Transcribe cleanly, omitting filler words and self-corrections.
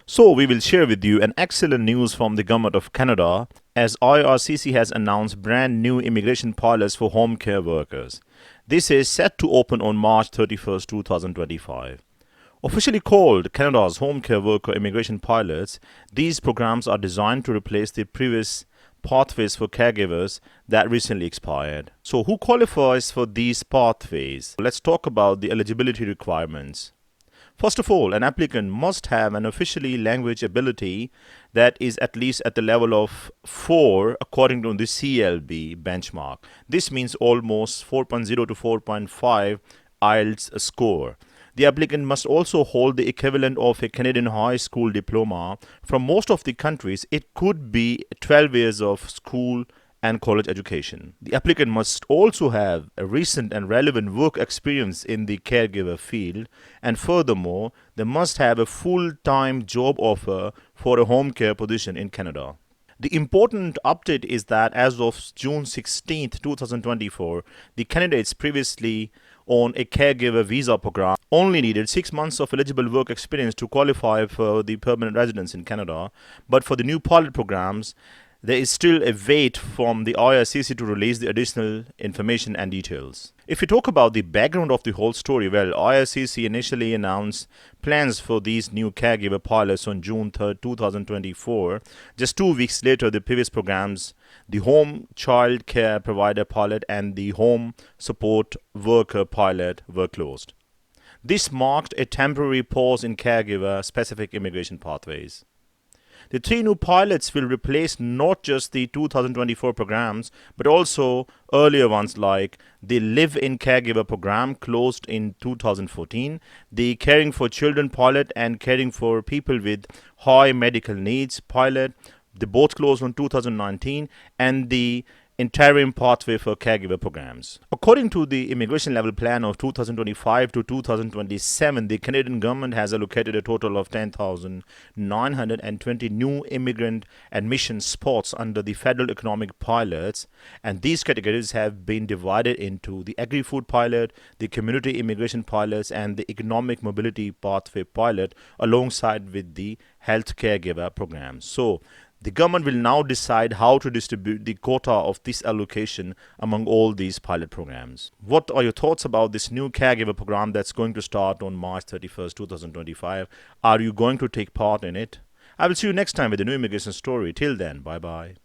So, we will share with you an excellent news from the Government of Canada as IRCC has announced brand new immigration pilots for home care workers. This is set to open on March 31st, 2025. Officially called Canada's Home Care Worker Immigration Pilots, these programs are designed to replace the previous pathways for caregivers that recently expired. So, who qualifies for these pathways? Let's talk about the eligibility requirements. First of all, an applicant must have an officially language ability that is at least at the level of 4 according to the CLB benchmark. This means almost 4.0 to 4.5 IELTS score. The applicant must also hold the equivalent of a Canadian high school diploma. From most of the countries, it could be 12 years of school and college education. The applicant must also have a recent and relevant work experience in the caregiver field, and furthermore, they must have a full-time job offer for a home care position in Canada. The important update is that as of June 16th, 2024, the candidates previously on a caregiver visa program only needed 6 months of eligible work experience to qualify for the permanent residence in Canada. But for the new pilot programs, there is still a wait from the IRCC to release the additional information and details. If we talk about the background of the whole story, well, IRCC initially announced plans for these new caregiver pilots on June 3rd, 2024. Just 2 weeks later, the previous programs, the Home Child Care Provider Pilot and the Home Support Worker Pilot, were closed. This marked a temporary pause in caregiver-specific immigration pathways. The 3 new pilots will replace not just the 2024 programs, but also earlier ones like the Live-in Caregiver program closed in 2014, the Caring for Children pilot and Caring for People with High Medical Needs pilot, they both closed in 2019, and the interim pathway for caregiver programs. According to the immigration level plan of 2025 to 2027, the Canadian government has allocated a total of 10,920 new immigrant admission spots under the federal economic pilots, and these categories have been divided into the agri-food pilot, the community immigration pilots, and the economic mobility pathway pilot alongside with the health caregiver programs. So, the government will now decide how to distribute the quota of this allocation among all these pilot programs. What are your thoughts about this new caregiver program that's going to start on March 31st, 2025? Are you going to take part in it? I will see you next time with a new immigration story. Till then, bye bye.